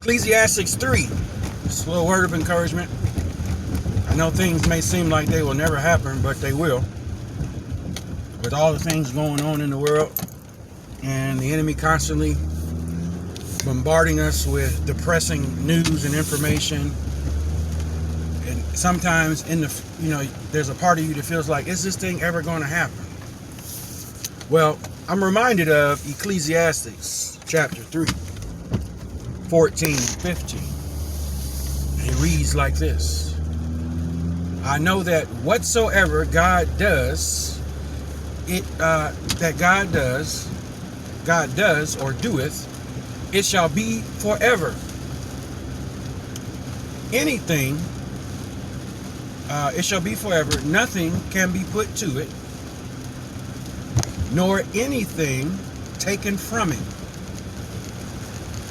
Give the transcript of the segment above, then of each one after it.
Ecclesiastes 3. Just a little word of encouragement. I know things may seem like they will never happen, but they will. With all the things going on in the world and the enemy constantly bombarding us with depressing news and information. And sometimes there's a part of you that feels like, is this thing ever going to happen? Well, I'm reminded of Ecclesiastes chapter 3, 14 and 15. And it reads like this. I know that whatsoever God does, God does or doeth, it shall be forever. Anything, it shall be forever. Nothing can be put to it, nor anything taken from it.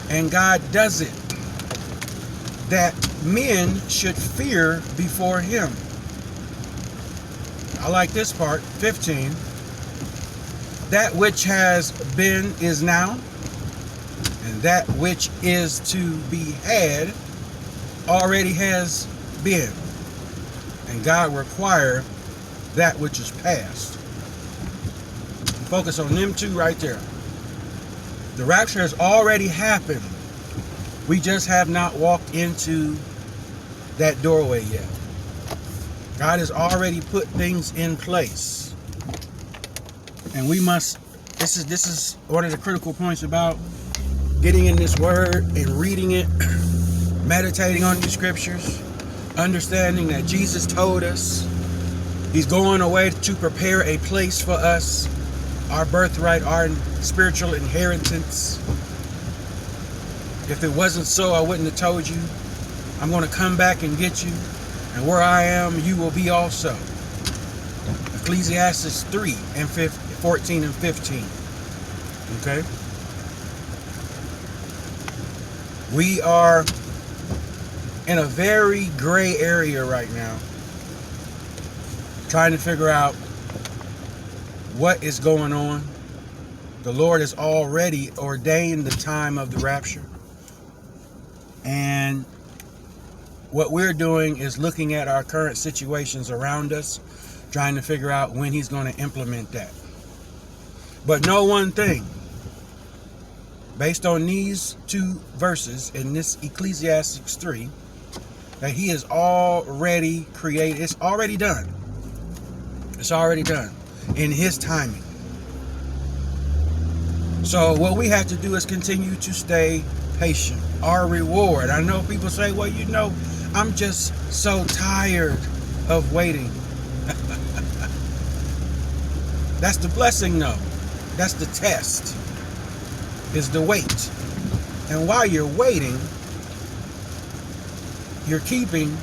And God does it, that men should fear before him. I like this part, 15. That which has been is now, and that which is to be had already has been. And God require that which is past. Focus on them two right there. The rapture has already happened. We just have not walked into that doorway yet. God has already put things in place. And we must, this is one of the critical points about getting in this word and reading it, meditating on these scriptures, understanding that Jesus told us he's going away to prepare a place for us, our birthright, our spiritual inheritance. If it wasn't so, I wouldn't have told you. I'm going to come back and get you. And where I am, you will be also. Ecclesiastes 3 and 14 and 15. Okay? We are in a very gray area right now, trying to figure out what is going on. The Lord has already ordained the time of the rapture. And what we're doing is looking at our current situations around us, trying to figure out when he's going to implement that. But know one thing, based on these two verses in this Ecclesiastes 3, that he is already created. It's already done. It's already done in his timing. So what we have to do is continue to stay patient. Our reward. I know people say, well, I'm just so tired of waiting. That's the blessing, though. That's the test, is the wait. And while you're waiting, you're keeping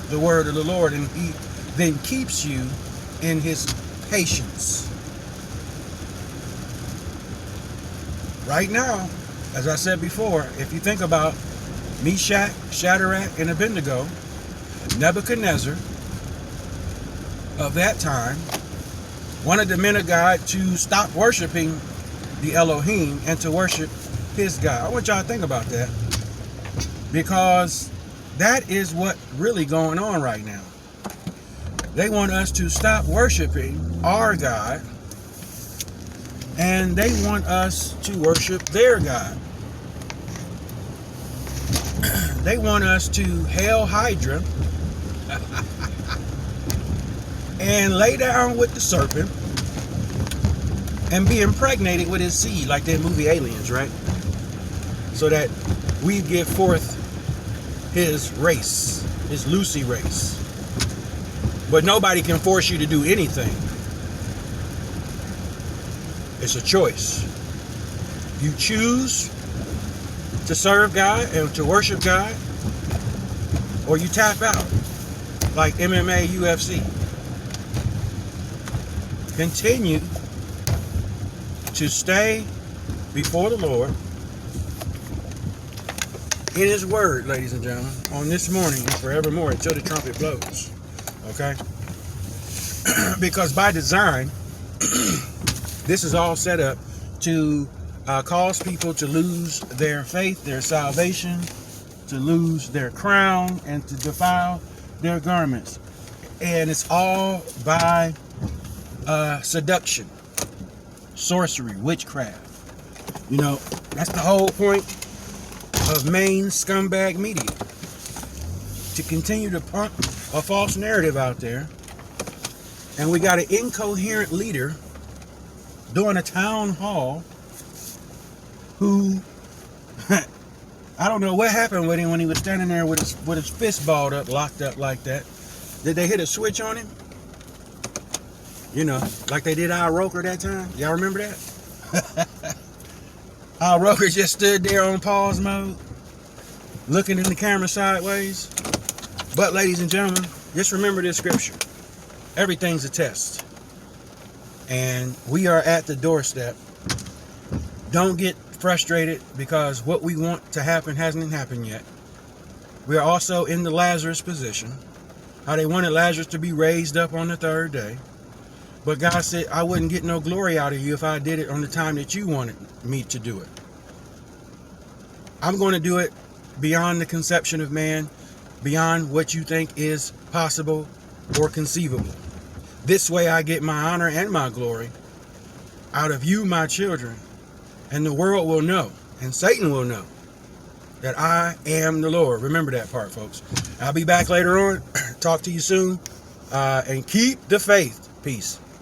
the word of the Lord, and he then keeps you in his patience. Right now, as I said before, if you think about Meshach, Shadrach, and Abednego, Nebuchadnezzar of that time wanted the men of God to stop worshiping the Elohim and to worship his God. I want y'all to think about that, because that is what really going on right now. They want us to stop worshiping our God, and they want us to worship their God. They want us to hail Hydra and lay down with the serpent and be impregnated with his seed, like that movie Aliens, right? So that we give forth his race, his Lucy race. But nobody can force you to do anything. It's a choice. You choose to serve God and to worship God, or you tap out, like MMA, UFC. Continue to stay before the Lord in his word, ladies and gentlemen, on this morning and forevermore until the trumpet blows. Okay? Because by design, this is all set up to cause people to lose their faith, their salvation, to lose their crown, and to defile their garments. And it's all by seduction, sorcery, witchcraft. You know, that's the whole point of main scumbag media. To continue to pump a false narrative out there. And we got an incoherent leader doing a town hall who, I don't know what happened with him when he was standing there with his fist balled up, locked up like that. Did they hit a switch on him? You know, like they did Al Roker that time. Y'all remember that? Al Roker just stood there on pause mode, looking in the camera sideways. But ladies and gentlemen, just remember this scripture. Everything's a test. And we are at the doorstep. Don't get frustrated because what we want to happen hasn't happened yet. We are also in the Lazarus position. How they wanted Lazarus to be raised up on the third day. But God said, I wouldn't get no glory out of you if I did it on the time that you wanted me to do it. I'm going to do it beyond the conception of man, beyond what you think is possible or conceivable. This way I get my honor and my glory out of you, my children, and the world will know, and Satan will know, that I am the Lord. Remember that part, folks. I'll be back later on. Talk to you soon. And keep the faith. Peace.